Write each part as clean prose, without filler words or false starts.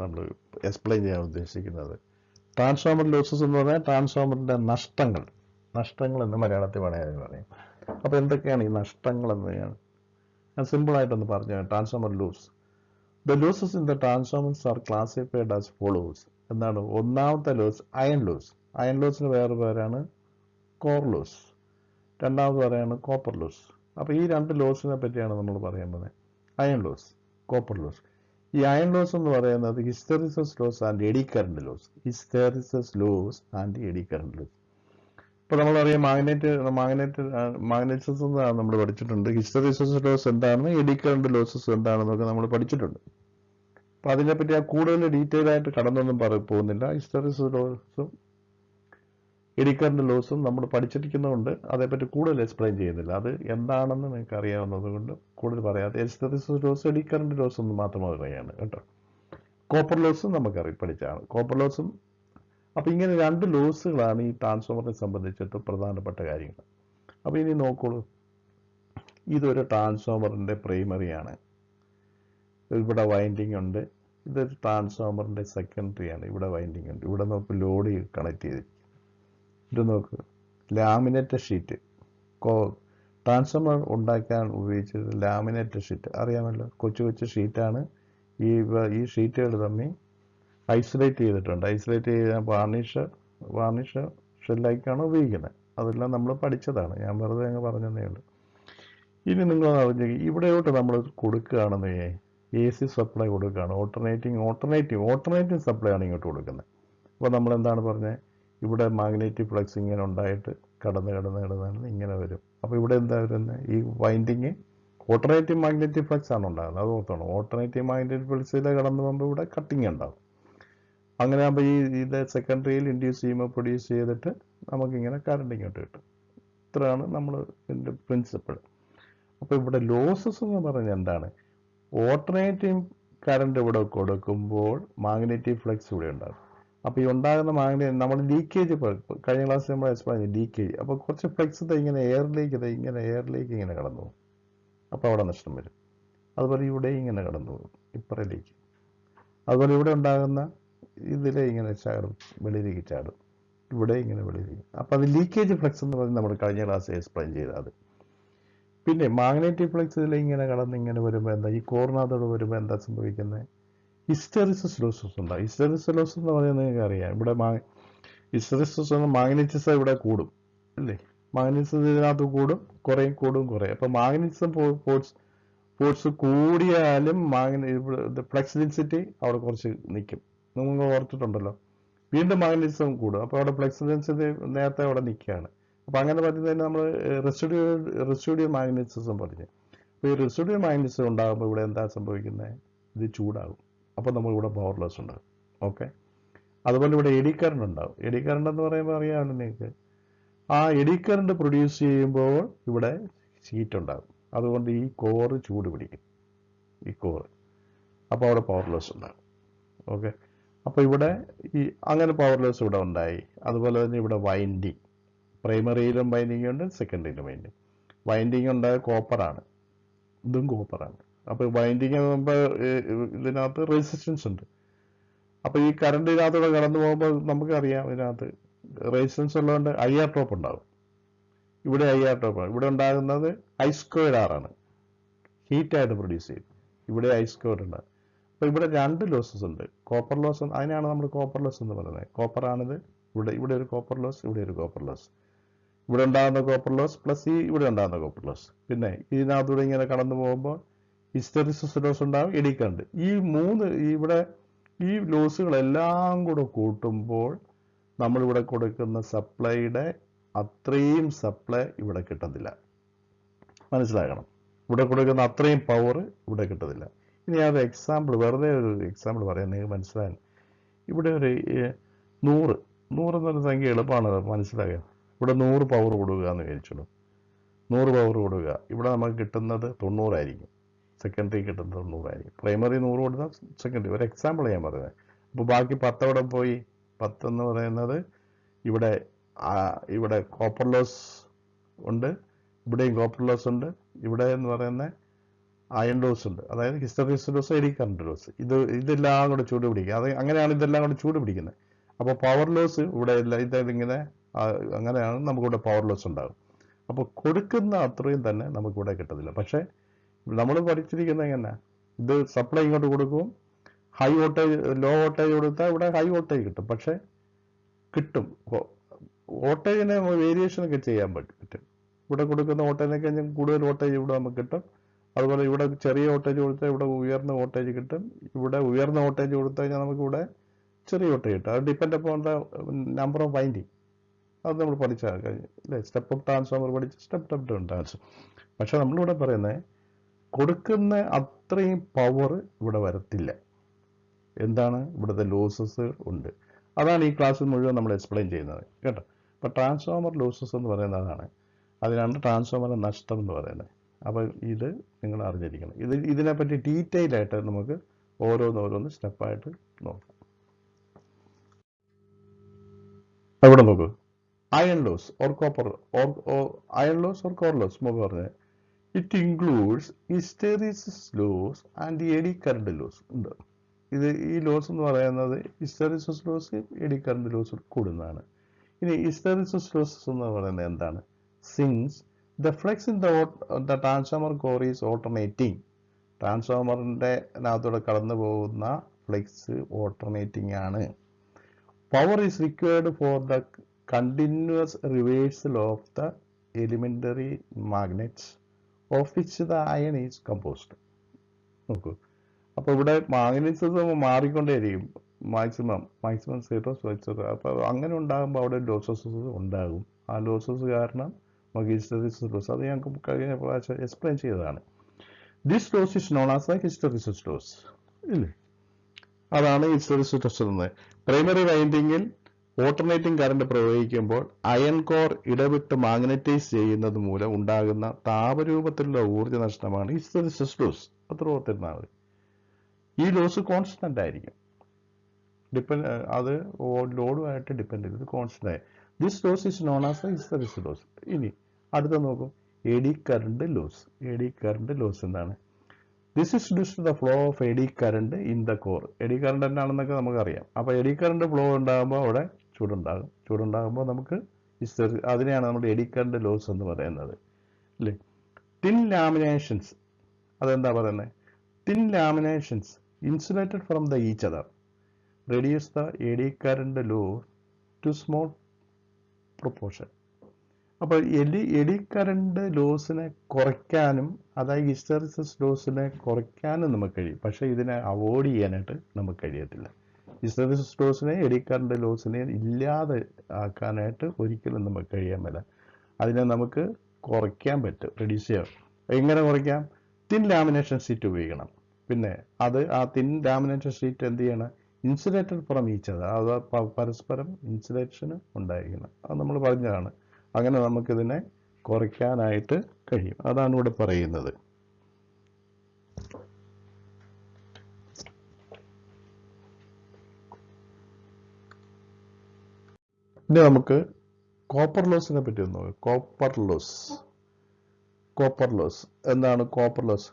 നമ്മൾ എക്സ്പ്ലെയിൻ ചെയ്യാൻ ഉദ്ദേശിക്കുന്നത്. ട്രാൻസ്ഫോമർ ലോസസ് എന്ന് പറഞ്ഞാൽ ട്രാൻസ്ഫോമറിന്റെ നഷ്ടങ്ങൾ എന്ന് മലയാളത്തിൽ വേണമെങ്കിൽ പറയും. അപ്പോൾ എന്തൊക്കെയാണ് ഈ നഷ്ടങ്ങൾ എന്ന് ഞാൻ സിമ്പിളായിട്ടൊന്ന് പറഞ്ഞു. Transformer loss. The losses in the transformers are classified as follows. എന്താണ്? ഒന്നാമത്തെ ലോസ് അയൺ ലോസ്. അയൺ ലോസിന് വേറെ പേരാണ് കോർ ലോസ്. രണ്ടാമത് പറയാണ് കോപ്പർ ലോസ്. അപ്പോൾ ഈ രണ്ട് ലോസിനെ പറ്റിയാണ് നമ്മൾ പറയാൻ പോകുന്നത്. Iron loss, copper loss. ഈ അയൺ ലോസ് എന്ന് പറയുന്നത് hysteresis loss and eddy current loss. Hysteresis loss and eddy current loss. ഇപ്പോൾ നമ്മളറിയാം മാഗ്നറ്റിസം നമ്മൾ പഠിച്ചിട്ടുണ്ട്. ഹിസ്റ്ററിസിസ് ലോസ് എന്താണെന്ന്, എഡി കറന്റ് ലോസസ് എന്താണെന്നൊക്കെ നമ്മൾ പഠിച്ചിട്ടുണ്ട്. അപ്പോൾ അതിനെപ്പറ്റി കൂടുതൽ ഡീറ്റെയിൽ ആയിട്ട് കടന്നൊന്നും പോകുന്നില്ല. ഹിസ്റ്ററിസിസ് ലോസും എഡി കറന്റ് ലോസും നമ്മൾ പഠിച്ചിരിക്കുന്നതുകൊണ്ട് അതേപ്പറ്റി കൂടുതൽ എക്സ്പ്ലെയിൻ ചെയ്യുന്നില്ല. അത് എന്താണെന്ന് നിങ്ങൾക്ക് അറിയാവുന്നത് കൊണ്ട് കൂടുതൽ പറയാതെ hysteresis loss, eddy current loss എന്ന് മാത്രം അറിയാണ് കേട്ടോ. കോപ്പർ ലോസും നമുക്കറിയാം, പഠിച്ചാണ് കോപ്പർ ലോസും. അപ്പോൾ ഇങ്ങനെ രണ്ട് ലോസുകളാണ് ഈ ട്രാൻസ്ഫോമറിനെ സംബന്ധിച്ചിട്ട് പ്രധാനപ്പെട്ട കാര്യങ്ങൾ. അപ്പോൾ ഇനി നോക്കോളൂ, ഇതൊരു ട്രാൻസ്ഫോമറിൻ്റെ പ്രൈമറിയാണ്. ഇവിടെ വൈൻഡിങ് ഉണ്ട്. ഇതൊരു ട്രാൻസ്ഫോമറിൻ്റെ സെക്കൻഡറിയാണ്. ഇവിടെ വൈൻഡിങ് ഉണ്ട്. ഇവിടെ നോക്ക്, ലോഡ് കണക്ട് ചെയ്തിരിക്കും. ഇത് നോക്ക്, ലാമിനേറ്റ് ഷീറ്റ്. ട്രാൻസ്ഫോമർ ഉണ്ടാക്കാൻ ഉപയോഗിച്ചത് ലാമിനേറ്റ് ഷീറ്റ് അറിയാമല്ലോ. കൊച്ചു ഷീറ്റാണ്. ഈ ഷീറ്റുകൾ തമ്മിൽ ഐസൊലേറ്റ് ചെയ്തിട്ടുണ്ട്. ഐസൊലേറ്റ് ചെയ്ത വാർണിഷ് ഷെല്ലായിക്കാണ് ഉപയോഗിക്കുന്നത്. അതെല്ലാം നമ്മൾ പഠിച്ചതാണ്. ഞാൻ വെറുതെ അങ്ങ് പറഞ്ഞതേ ഉള്ളൂ. ഇനി നിങ്ങൾ അറിഞ്ഞ ഇവിടെയോട്ട് നമ്മൾ കൊടുക്കുകയാണെന്ന് AC സപ്ലൈ കൊടുക്കുകയാണ്. ഓൾട്ടർനേറ്റീവ് സപ്ലൈ ആണ് ഇങ്ങോട്ട് കൊടുക്കുന്നത്. അപ്പോൾ നമ്മൾ എന്താണ് പറഞ്ഞത്? ഇവിടെ മാഗ്നറ്റിക് ഫ്ലക്സ് ഇങ്ങനെ ഉണ്ടായിട്ട് കടന്ന് ഇങ്ങനെ വരും. അപ്പോൾ ഇവിടെ എന്താ വരുന്നത്? ഈ വൈൻഡിങ് ഓൾട്ടർനേറ്റീവ് മാഗ്നറ്റിക് ഫ്ലക്സ് ആണ് ഉണ്ടാകുന്നത്. അത് ഓർത്തോണം. ഓൾട്ടർനേറ്റീവ് മാഗ്നറ്റിക് ഫ്ലക്സിലെ കടന്നു പോകുമ്പോൾ ഇവിടെ കട്ടിങ് ഉണ്ടാകും. അങ്ങനെ ആകുമ്പോൾ ഇത് സെക്കൻഡറിയിൽ ഇൻഡ്യൂസ് ചെയ്യുമ്പോൾ പ്രൊഡ്യൂസ് ചെയ്തിട്ട് നമുക്കിങ്ങനെ കറണ്ട് ഇങ്ങോട്ട് കിട്ടും. ഇത്രയാണ് നമ്മൾ ഇതിൻ്റെ പ്രിൻസിപ്പിൾ. അപ്പോൾ ഇവിടെ ലോസസ് എന്ന് പറഞ്ഞാൽ എന്താണ്? ഓൾട്ടർനേറ്റീവ് കറണ്ട് ഇവിടെ കൊടുക്കുമ്പോൾ മാഗ്നറ്റിക് ഫ്ലക്സ് ഇവിടെ ഉണ്ടാകും. അപ്പോൾ ഈ ഉണ്ടാകുന്ന നമ്മൾ ലീക്കേജ്, കഴിഞ്ഞ ക്ലാസ്സിൽ നമ്മൾ എക്സ്പ്ലെയിൻ ചെയ്തു ലീക്കേജ്. അപ്പോൾ കുറച്ച് ഫ്ലക്സ് ഇങ്ങനെ എയറിലേക്ക് ഇങ്ങനെ കടന്നു പോകും. അപ്പോൾ അവിടെ നഷ്ടം വരും. അതുപോലെ ഇവിടെ ഇങ്ങനെ കടന്നു പോകും ഇപ്പുറത്തേക്ക്. അതുപോലെ ഇവിടെ ഉണ്ടാകുന്ന ഇതിലെ ഇങ്ങനെ ചാടും, വെളിയിലേക്ക് ചാടും. ഇവിടെ ഇങ്ങനെ വെളിയിലേക്ക്. അപ്പോൾ അത് ലീക്കേജ് ഫ്ലക്സ് എന്ന് പറഞ്ഞ് നമ്മൾ കഴിഞ്ഞ ക്ലാസ്സിൽ എക്സ്പ്ലെയിൻ ചെയ്തത് അത്. പിന്നെ മാഗ്നറ്റിക് ഫ്ലക്സ് ഇതിലെ ഇങ്ങനെ കടന്ന് ഇങ്ങനെ വരുമ്പോൾ എന്താ, ഈ കോർണാത്തോട് വരുമ്പോൾ എന്താ സംഭവിക്കുന്നത്? ഹിസ്റ്ററിസിസ് ലോസസ് ഉണ്ടാകും. ഹിസ്റ്ററിസിസ് ലോസ് എന്ന് പറയുന്നത് നിങ്ങൾക്ക് അറിയാം. ഇവിടെ ഹിസ്റ്ററിസിസ് മാഗ്നറ്റിസം ഇവിടെ കൂടും അല്ലേ? മാഗ്നറ്റിസം ഇതിനകത്ത് കുറയും. അപ്പോൾ മാഗ്നറ്റിസം ഫോഴ്സ് കൂടിയാലും ഫ്ലക്സ് ഡെൻസിറ്റി അവിടെ കുറച്ച് നിൽക്കും. നിങ്ങൾ ഓർത്തിട്ടുണ്ടല്ലോ. വീണ്ടും മാഗ്നറ്റിസം കൂടും. അപ്പോൾ അവിടെ ഫ്ലക്സ് ഡെൻസിറ്റി നേരത്തെ അവിടെ നിൽക്കുകയാണ്. അപ്പോൾ അങ്ങനെ പറയുന്നതിന് നമ്മൾ റെസിഡ്യൂവൽ മാഗ്നറ്റിസം പറഞ്ഞു. അപ്പോൾ ഈ റെസിഡ്യൂവൽ മാഗ്നറ്റിസം ഉണ്ടാകുമ്പോൾ ഇവിടെ എന്താ സംഭവിക്കുന്നത്? ഇത് ചൂടാകും. അപ്പോൾ നമ്മളിവിടെ പവർ ലോസ് ഉണ്ടാകും. ഓക്കെ. അതുപോലെ ഇവിടെ എഡി കറണ്ട് ഉണ്ടാകും. എഡി കറണ്ട് എന്ന് പറയുമ്പോൾ അറിയാമല്ലോ നിങ്ങൾക്ക്. ആ എഡി കറണ്ട് പ്രൊഡ്യൂസ് ചെയ്യുമ്പോൾ ഇവിടെ ഹീറ്റ് ഉണ്ടാകും. അതുകൊണ്ട് ഈ കോറ് ചൂട് പിടിക്കും, ഈ കോറ്. അപ്പോൾ അവിടെ പവർ ലോസ് ഉണ്ടാകും. ഓക്കെ. അപ്പോൾ ഇവിടെ അങ്ങനെ പവർ ലോസ് ഇവിടെ ഉണ്ടായി. അതുപോലെ തന്നെ ഇവിടെ വൈൻഡിങ്, പ്രൈമറിയിലും വൈൻഡിങ് ഉണ്ട്, സെക്കൻഡറിയിലും വൈൻഡിങ്. വൈൻഡിങ് ഉണ്ടായ കോപ്പറാണ്, ഇതും കോപ്പറാണ്. അപ്പോൾ വൈൻഡിങ് ആകുമ്പോൾ ഇതിനകത്ത് റെസിസ്റ്റൻസ് ഉണ്ട്. അപ്പോൾ ഈ കറണ്ട് ഇതിനകത്തൂടെ കടന്നു പോകുമ്പോൾ നമുക്കറിയാം ഇതിനകത്ത് റെസിസ്റ്റൻസ് ഉള്ളതുകൊണ്ട് IR ഡ്രോപ്പ് ഉണ്ടാകും. ഇവിടെ IR ഡ്രോപ്പാണ്. ഇവിടെ ഉണ്ടാകുന്നത് I²R ആണ്, ഹീറ്റായിട്ട് പ്രൊഡ്യൂസ് ചെയ്യും. ഇവിടെ I² ഉണ്ടാകും. അപ്പോൾ ഇവിടെ രണ്ട് ലോസസ് ഉണ്ട്. കോപ്പർ ലോസ്, അതിനാണ് നമ്മൾ കോപ്പർ ലോസ് എന്ന് പറയുന്നത്. കോപ്പറാണിത്. ഇവിടെ ഒരു കോപ്പർ ലോസ്, ഇവിടെ ഒരു കോപ്പർ ലോസ്. ഇവിടെ ഉണ്ടാകുന്ന കോപ്പർ ലോസ് പ്ലസ് ഇവിടെ ഉണ്ടാകുന്ന കോപ്പർ ലോസ്. പിന്നെ ഇതിനകത്തൂടെ ഇങ്ങനെ കടന്നു പോകുമ്പോൾ ഹിസ്റ്ററിസിസ് ലോസ് ഉണ്ടാകും, എഡി കറണ്ട്. ഈ ലോസുകളെല്ലാം കൂടെ കൂട്ടുമ്പോൾ നമ്മളിവിടെ കൊടുക്കുന്ന സപ്ലൈയുടെ അത്രയും സപ്ലൈ ഇവിടെ കിട്ടത്തില്ല. മനസ്സിലാക്കണം. ഇവിടെ കൊടുക്കുന്ന അത്രയും പവർ ഇവിടെ കിട്ടത്തില്ല. ഇനി അത് എക്സാമ്പിൾ, വെറുതെ ഒരു എക്സാമ്പിൾ പറയാൻ നിങ്ങൾക്ക് മനസ്സിലാകും. ഇവിടെ ഒരു 100 എന്നൊരു സംഖ്യ എളുപ്പമാണ് മനസ്സിലാക്കുക. ഇവിടെ 100 പവർ കൊടുക്കുക എന്ന് വിചാരിച്ചോളൂ. 100 പവർ കൊടുക്കുക. ഇവിടെ നമുക്ക് കിട്ടുന്നത് 90 ആയിരിക്കും. സെക്കൻഡറി കിട്ടുന്നത് 90 ആയിരിക്കും. പ്രൈമറി 100 കൊടുത്താൽ സെക്കൻഡറി. ഒരു എക്സാമ്പിൾ ഞാൻ പറയുന്നത്. അപ്പോൾ ബാക്കി 10 അവിടെ പോയി. 10 എന്ന് പറയുന്നത് ഇവിടെ കോപ്പർ ലോസ് ഉണ്ട്, ഇവിടെയും കോപ്പർ ലോസ് ഉണ്ട്. ഇവിടെ എന്ന് പറയുന്നത് അയൺ ലോസ് ഉണ്ട്, അതായത് hysteresis loss, eddy current loss. ഇതെല്ലാം കൂടെ ചൂട് പിടിക്കുക. അങ്ങനെയാണ് ഇതെല്ലാം കൂടെ ചൂട് പിടിക്കുന്നത്. അപ്പോൾ പവർ ലോസ് ഇവിടെ ഇല്ല, ഇതിങ്ങനെ അങ്ങനെയാണ് നമുക്കിവിടെ പവർ ലോസ് ഉണ്ടാകും. അപ്പോൾ കൊടുക്കുന്ന അത്രയും തന്നെ നമുക്കിവിടെ കിട്ടത്തില്ല. പക്ഷേ നമ്മൾ പഠിച്ചിരിക്കുന്നത് എങ്ങനെ, ഇത് സപ്ലൈ ഇങ്ങോട്ട് കൊടുക്കും, ഹൈ വോൾട്ടേജ് ലോ വോൾട്ടേജ് കൊടുത്താൽ ഇവിടെ ഹൈ വോൾട്ടേജ് കിട്ടും. പക്ഷേ കിട്ടും, വോൾട്ടേജിനെ വേരിയേഷൻ ഒക്കെ ചെയ്യാൻ പറ്റും. ഇവിടെ കൊടുക്കുന്ന വോൾട്ടേജിനൊക്കെ കൂടുതൽ വോൾട്ടേജ് ഇവിടെ നമുക്ക് കിട്ടും. അതുപോലെ ഇവിടെ ചെറിയ വോൾട്ടേജ് കൊടുത്താൽ ഇവിടെ ഉയർന്ന വോൾട്ടേജ് കിട്ടും. ഇവിടെ ഉയർന്ന വോൾട്ടേജ് കൊടുത്തു കഴിഞ്ഞാൽ നമുക്ക് ഇവിടെ ചെറിയ വോൾട്ടേജ് കിട്ടും. അത് depend upon the number of winding. അത് നമ്മൾ പഠിച്ചാൽ കഴിഞ്ഞു അല്ലേ, സ്റ്റെപ്പ് അപ്പ് ട്രാൻസ്ഫോമർ പഠിച്ച് സ്റ്റെപ്പ് അപ്പ് ട്രാൻസ്ഫോമർ. പക്ഷെ നമ്മളിവിടെ പറയുന്നത് കൊടുക്കുന്ന അത്രയും പവർ ഇവിടെ വരത്തില്ല. എന്താണ്, ഇവിടുത്തെ ലോസസ് ഉണ്ട്. അതാണ് ഈ ക്ലാസ്സിൽ മുഴുവൻ നമ്മൾ എക്സ്പ്ലെയിൻ ചെയ്യുന്നത് കേട്ടോ. അപ്പോൾ ട്രാൻസ്ഫോമർ ലോസസ് എന്ന് പറയുന്നത് അതാണ്. അതിനാണ് ട്രാൻസ്ഫോമർ നഷ്ടം എന്ന് പറയുന്നത്. അപ്പോൾ ഇത് നിങ്ങൾ അറിഞ്ഞിരിക്കണം. ഇതിനെപ്പറ്റി ഡീറ്റെയിൽ ആയിട്ട് നമുക്ക് ഓരോന്ന് സ്റ്റെപ്പായിട്ട് നോക്കാം. അവിടെ നോക്കൂ, iron loss or copper iron loss or core loss നമുക്ക് പറഞ്ഞത് it includes hysteresis loss and eddy current loss ഉണ്ട്. ഈ ലോസ് എന്ന് പറയുന്നത് hysteresis loss, eddy current loss കൂടുന്നതാണ്. ഇനി ഹിസ്റ്റെറിസിസ് ലോസ് എന്ന് പറയുന്നത് എന്താണ്? Since the flux in the transformer core is alternating. ട്രാൻസ്ഫോമറിൻ്റെ അകത്തൂടെ കടന്നു പോകുന്ന ഫ്ലക്സ് ഓൾട്ടർനേറ്റിംഗ് ആണ്. Power is required for the continuous reversal of the elementary magnets of which the iron is composed. നോക്കൂ, അപ്പോൾ ഇവിടെ മാഗ്നറ്റിസം മാറിക്കൊണ്ടേയിരിക്കും, മാക്സിമം സീറോ. അപ്പോൾ അങ്ങനെ ഉണ്ടാകുമ്പോൾ അവിടെ ലോസസ് ഉണ്ടാകും. ആ ലോസസ് കാരണം നമുക്ക് ഹിസ്റ്റെറിസിസ് ലോസ്, അത് ഞങ്ങൾക്ക് കഴിഞ്ഞ പ്രാവശ്യം എക്സ്പ്ലെയിൻ ചെയ്തതാണ്. This loss is known as the hysteresis loss ഇല്ലേ, അതാണ് ഹിസ്റ്റെറിസിസ് ലോസ് എന്ന്. പ്രൈമറി വൈൻഡിങ്ങിൽ ഓൾട്ടർനേറ്റിംഗ് കറണ്ട് പ്രവഹിക്കുമ്പോൾ അയൺ കോർ ഇടവിട്ട് മാഗ്നറ്റൈസ് ചെയ്യുന്നത് മൂലം ഉണ്ടാകുന്ന താപരൂപത്തിലുള്ള ഊർജ്ജ നഷ്ടമാണ് ഹിസ്റ്റെറിസിസ് ലോസ്. അത്ര ഓർത്തിരുന്നാൽ മതി. ഈ ലോസ് കോൺസ്റ്റന്റ് ആയിരിക്കും, അത് ലോഡുമായിട്ട് ഡിപ്പെൻഡ് ചെയ്ത് കോൺസ്റ്റന്റ് ആയി. This loss is known as the hysteresis loss. ഇനി അടുത്ത നോക്കും, eddy current loss. Eddy current loss എന്താണ്? This is due to the flow of eddy current in the core. Eddy current എന്താണെന്നൊക്കെ നമുക്കറിയാം. അപ്പോൾ എഡി കറന്റ് ഫ്ലോ ഉണ്ടാകുമ്പോൾ അവിടെ ചൂടുണ്ടാകും. ചൂടുണ്ടാകുമ്പോൾ നമുക്ക് അതിനെയാണ് നമ്മൾ എഡി കറന്റ് ലോസ് എന്ന് പറയുന്നത് അല്ലേ. തിൻ ലാമിനേഷൻസ്, അതെന്താ പറയുന്നത്? Thin laminations insulated from the each other reduce the eddy current loss to small proportion. അപ്പോൾ എഡി കറന്റ് ലോസിനെ കുറയ്ക്കാനും അതായത് ഹിസ്റ്റെറിസിസ് ലോസിനെ കുറയ്ക്കാനും നമുക്ക് കഴിയും. പക്ഷേ ഇതിനെ അവോയ്ഡ് ചെയ്യാനായിട്ട് നമുക്ക് കഴിയത്തില്ല. ഹിസ്റ്റെറിസിസ് ലോസിനെ എഡി കറന്റ് ലോസിനെ ഇല്ലാതെ ആക്കാനായിട്ട് ഒരിക്കലും നമുക്ക് കഴിയാൻ പറ്റില്ല. അതിനെ നമുക്ക് കുറയ്ക്കാൻ പറ്റും, റെഡ്യൂസ് ചെയ്യാം. എങ്ങനെ കുറയ്ക്കാം? തിൻ ലാമിനേഷൻ ഷീറ്റ് ഉപയോഗിക്കണം. പിന്നെ ആ തിൻ ലാമിനേഷൻ ഷീറ്റ് എന്ത് ചെയ്യണം? ഇൻസുലേറ്റഡ് ഫ്രം ഈച്ച് അതർ, അത് പരസ്പരം ഇൻസുലേഷൻ ഉണ്ടായിരിക്കണം. അത് നമ്മൾ പറഞ്ഞതാണ്. അങ്ങനെ നമുക്കിതിനെ കുറയ്ക്കാനായിട്ട് കഴിയും. അതാണ് ഇവിടെ പറയുന്നത്. ഇനി നമുക്ക് കോപ്പർ ലോസിനെ പറ്റി ഒന്ന് നോക്കാം. കോപ്പർ ലോസ് എന്താണ്? കോപ്പർ ലോസ്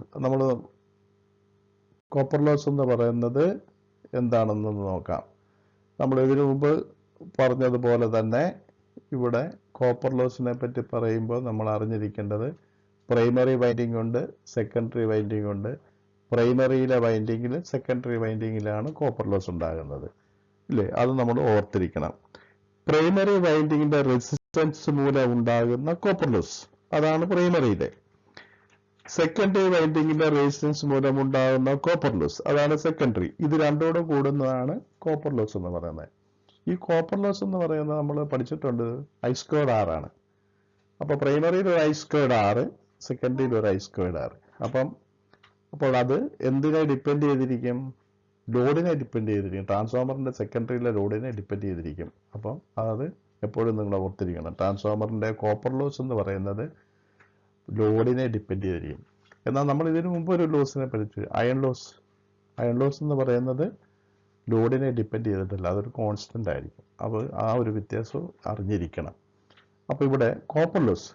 കോപ്പർ ലോസ് എന്ന് പറയുന്നത് എന്താണെന്ന് നോക്കാം. നമ്മൾ ഇതിനു മുമ്പ് പറഞ്ഞതുപോലെ തന്നെ ഇവിടെ കോപ്പർ ലോസിനെ പറ്റി പറയുമ്പോൾ നമ്മൾ അറിഞ്ഞിരിക്കേണ്ടത് പ്രൈമറി വൈൻഡിങ് ഉണ്ട്, സെക്കൻഡറി വൈൻഡിങ് ഉണ്ട്. പ്രൈമറിയിലെ വൈൻഡിങ്ങിൽ സെക്കൻഡറി വൈൻഡിങ്ങിലാണ് കോപ്പർ ലോസ് ഉണ്ടാകുന്നത് ഇല്ലേ, അത് നമ്മൾ ഓർത്തിരിക്കണം. പ്രൈമറി വൈൻഡിങ്ങിന്റെ റെസിസ്റ്റൻസ് മൂലം ഉണ്ടാകുന്ന കോപ്പർ ലോസ്, അതാണ് പ്രൈമറിയിലെ. സെക്കൻഡറി വൈൻഡിങ്ങിന്റെ റെസിസ്റ്റൻസ് മൂലം ഉണ്ടാകുന്ന കോപ്പർ ലോസ്, അതാണ് സെക്കൻഡറി. ഇത് രണ്ടോടും കൂടുന്നതാണ് കോപ്പർ ലോസ് എന്ന് പറയുന്നത്. ഈ കോപ്പർ ലോസ് എന്ന് പറയുന്നത് നമ്മൾ പഠിച്ചിട്ടുണ്ട്, I²R ആണ്. അപ്പോൾ പ്രൈമറിയിൽ ഒരു I²R, സെക്കൻഡറിയിൽ ഒരു I²R. അപ്പോൾ അത് എന്തിനെ ഡിപ്പെൻഡ് ചെയ്തിരിക്കും? ലോഡിനെ ഡിപ്പെൻഡ് ചെയ്തിരിക്കും. ട്രാൻസ്ഫോമറിന്റെ സെക്കൻഡറിയിലെ ലോഡിനെ ഡിപ്പെൻഡ് ചെയ്തിരിക്കും. അപ്പം അത് എപ്പോഴും നിങ്ങൾ ഓർത്തിരിക്കണം. ട്രാൻസ്ഫോമറിന്റെ കോപ്പർ ലോസ് എന്ന് പറയുന്നത് ലോഡിനെ ഡിപ്പെൻഡ് ചെയ്തിരിക്കും. എന്നാൽ നമ്മൾ ഇതിനു മുമ്പ് ഒരു ലോസിനെ പഠിച്ചു, അയൺ ലോസ്. അയൺ ലോസ് എന്ന് പറയുന്നത് ലോഡിനെ ഡിപ്പെൻഡ് ചെയ്തിട്ടില്ല, അതൊരു കോൺസ്റ്റന്റ് ആയിരിക്കും. അപ്പോൾ ആ ഒരു വ്യത്യാസം അറിഞ്ഞിരിക്കണം. അപ്പോൾ ഇവിടെ copper loss,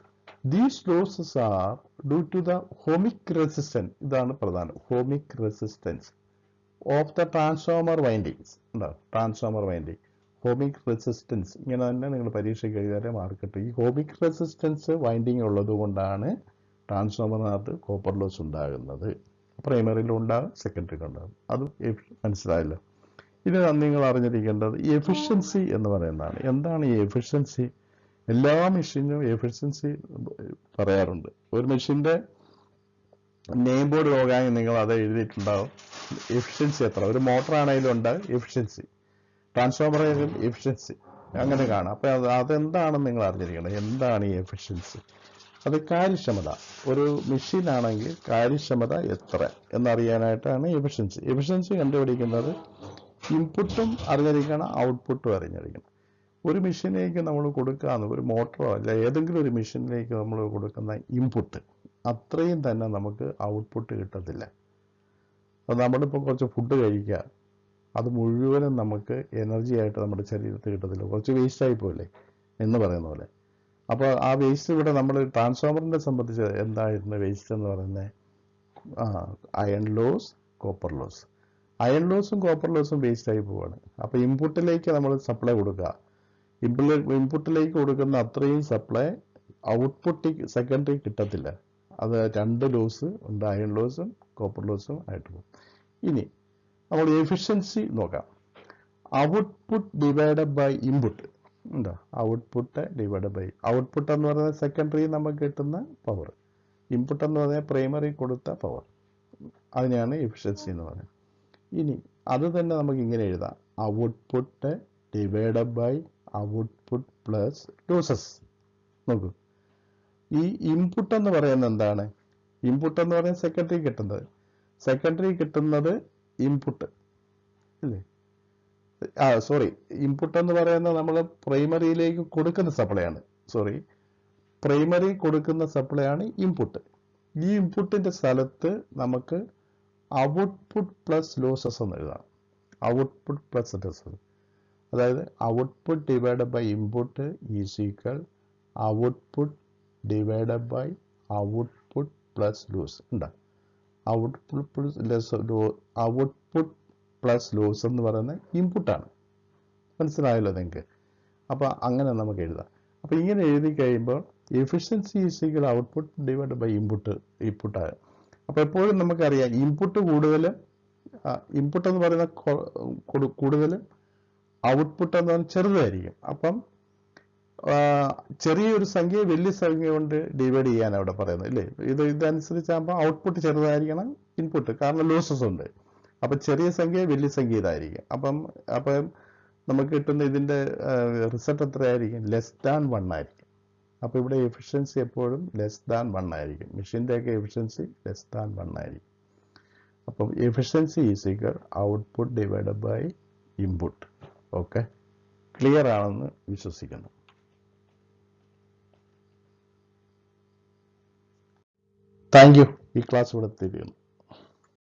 these losses are due to the ohmic resistance, ഇതാണ് പ്രധാനം, ohmic resistance of the transformer windings. ഉണ്ടാവും ട്രാൻസ്ഫോമർ വൈൻഡിങ്, ഹോമിക് റെസിസ്റ്റൻസ്, ഇങ്ങനെ തന്നെ നിങ്ങൾ പരീക്ഷയ്ക്ക് എഴുതിയാലേ മാർക്ക് കിട്ടും. ഈ ഹോമിക് റെസിസ്റ്റൻസ് വൈൻഡിങ് ഉള്ളത് കൊണ്ടാണ് ട്രാൻസ്ഫോമറിനകത്ത് കോപ്പർ ലോസ് ഉണ്ടാകുന്നത്. പ്രൈമറിയിലും ഉണ്ടാകും, സെക്കൻഡറിയിലും ഉണ്ടാകും. അത് മനസ്സിലായല്ലോ. ഇത് നിങ്ങൾ അറിഞ്ഞിരിക്കേണ്ടത് എഫിഷ്യൻസി എന്ന് പറയുന്നതാണ്. എന്താണ് ഈ എഫിഷ്യൻസി? എല്ലാ മെഷീനും എഫിഷ്യൻസി പറയാറുണ്ട്. ഒരു മെഷീൻ്റെ നെയിം ബോർഡ് നോക്കുകയാണെങ്കിൽ നിങ്ങൾ അത് എഴുതിയിട്ടുണ്ടാവും, എഫിഷ്യൻസി എത്ര. ഒരു മോട്ടർ ആണെങ്കിലും ഉണ്ടാകും എഫിഷ്യൻസി, ട്രാൻസ്ഫോമർ ആണെങ്കിലും എഫിഷ്യൻസി, അങ്ങനെ കാണാം. അപ്പം അതെന്താണെന്ന് നിങ്ങൾ അറിഞ്ഞിരിക്കണം. എന്താണ് ഈ എഫിഷ്യൻസി? അത് കാര്യക്ഷമത. ഒരു മെഷീൻ ആണെങ്കിൽ കാര്യക്ഷമത എത്ര എന്നറിയാനായിട്ടാണ് എഫിഷ്യൻസി. എഫിഷ്യൻസി കണ്ടുപിടിക്കുന്നത് ഇൻപുട്ടും അറിഞ്ഞിരിക്കണം, ഔട്ട്പുട്ടും അറിഞ്ഞിരിക്കണം. ഒരു മെഷീനിലേക്ക് നമ്മൾ കൊടുക്കാന്ന്, ഒരു മോട്ടറോ അല്ല ഏതെങ്കിലും ഒരു മെഷീനിലേക്ക് നമ്മൾ കൊടുക്കുന്ന ഇൻപുട്ട് അത്രയും തന്നെ നമുക്ക് ഔട്ട്പുട്ട് കിട്ടത്തില്ല. അപ്പോൾ നമ്മളിപ്പോൾ കുറച്ച് ഫുഡ് കഴിക്കുക, അത് മുഴുവനും നമുക്ക് എനർജി ആയിട്ട് നമ്മുടെ ശരീരത്തിൽ കിട്ടത്തില്ല, കുറച്ച് വേസ്റ്റായി പോയില്ലേ എന്ന് പറയുന്ന പോലെ. അപ്പോൾ ആ വേസ്റ്റ് ഇവിടെ നമ്മൾ ട്രാൻസ്ഫോമറിനെ സംബന്ധിച്ച് എന്തായിരുന്നു വേസ്റ്റ് എന്ന് പറയുന്നത്? Iron loss, copper loss. Iron ലോസും കോപ്പർ ലോസും വേസ്റ്റായി പോവാണ്. അപ്പോൾ ഇൻപുട്ടിലേക്ക് നമ്മൾ സപ്ലൈ കൊടുക്കുക, ഇൻപുട്ടിലേക്ക് കൊടുക്കുന്ന അത്രയും സപ്ലൈ ഔട്ട്പുട്ട് സെക്കൻഡറി കിട്ടത്തില്ല. അത് രണ്ട് ലോസ് ഉണ്ട്, അയൺ ലോസും കോപ്പർ ലോസും ആയിട്ട് പോകും. ഇനി നമ്മൾ എഫിഷ്യൻസി നോക്കാം. ഔട്ട്പുട്ട് ഡിവൈഡഡ് ബൈ ഇൻപുട്ട് ഉണ്ടോ? ഔട്ട്പുട്ട് ഡിവൈഡഡ് ബൈ, ഔട്ട്പുട്ട് എന്ന് പറയുന്നത് സെക്കൻഡറി നമുക്ക് കിട്ടുന്ന പവർ, ഇൻപുട്ട് എന്ന് പറഞ്ഞാൽ പ്രൈമറി കൊടുത്ത പവർ, അതിനെയാണ് എഫിഷ്യൻസി എന്ന് പറയുന്നത്. ഇനി അത് തന്നെ നമുക്ക് ഇങ്ങനെ എഴുതാം, output divided by output plus losses. നോക്കൂ, ഈ ഇൻപുട്ട് എന്ന് പറയുന്നത് എന്താണ്? ഇൻപുട്ട് എന്ന് പറയുന്നത് സെക്കൻഡറി കിട്ടുന്നത്, സെക്കൻഡറി കിട്ടുന്നത് ഇൻപുട്ട് അല്ലേ? സോറി, ഇൻപുട്ട് എന്ന് പറയുന്നത് നമ്മൾ പ്രൈമറിയിലേക്ക് കൊടുക്കുന്ന സപ്ലൈ ആണ്. സോറി, പ്രൈമറി കൊടുക്കുന്ന സപ്ലൈ ആണ് ഇൻപുട്ട്. ഈ ഇൻപുട്ടിന്റെ സ്ഥലത്ത് നമുക്ക് ഔട്ട്പുട്ട് പ്ലസ് ലോസസ് എന്ന് എഴുതാം. ഔട്ട്പുട്ട് പ്ലസ് ലോസസ്, അതായത് output divided by input is equal output divided by output plus loss. ഉണ്ടാ, ഔട്ട്പുട്ട് പ്ലസ് ലോസ് എന്ന് പറയുന്നത് ഇൻപുട്ടാണ്. മനസ്സിലായല്ലോ നിങ്ങൾക്ക്? അപ്പോൾ അങ്ങനെ നമുക്ക് എഴുതാം. അപ്പോൾ ഇങ്ങനെ എഴുതി കഴിയുമ്പോൾ efficiency is equal output divide by ഇൻപുട്ടാണ്. അപ്പോൾ എപ്പോഴും നമുക്കറിയാം ഇൻപുട്ട് കൂടുതലും, ഇൻപുട്ട് എന്ന് പറയുന്ന കൂടുതലും ഔട്ട്പുട്ട് എന്ന് പറഞ്ഞാൽ ചെറുതായിരിക്കും. അപ്പം ചെറിയൊരു സംഖ്യ വലിയ സംഖ്യ കൊണ്ട് ഡിവൈഡ് ചെയ്യാൻ അവിടെ പറയുന്നത് ഇല്ലേ? ഇതനുസരിച്ചാകുമ്പോൾ ഔട്ട്പുട്ട് ചെറുതായിരിക്കണം ഇൻപുട്ട്, കാരണം ലോസസ് ഉണ്ട്. അപ്പം ചെറിയ സംഖ്യ വലിയ സംഖ്യ ഇതായിരിക്കും. അപ്പം നമുക്ക് കിട്ടുന്ന ഇതിൻ്റെ റിസൾട്ട് എത്രയായിരിക്കും? ലെസ് ദാൻ 1 ആയിരിക്കും. അപ്പോൾ ഇവിടെ എഫിഷ്യൻസി എപ്പോഴും ലെസ് ദാൻ 1 ആയിരിക്കും. മെഷീൻ്റെയൊക്കെ എഫിഷ്യൻസി ലെസ് ദാൻ 1 ആയിരിക്കും. അപ്പം efficiency is equal output divided by input. Okay, clear ആണെന്ന് വിശ്വസിക്കുന്നു. Thank you. ഈ ക്ലാസ് ഇവിടെ തീരുന്നു.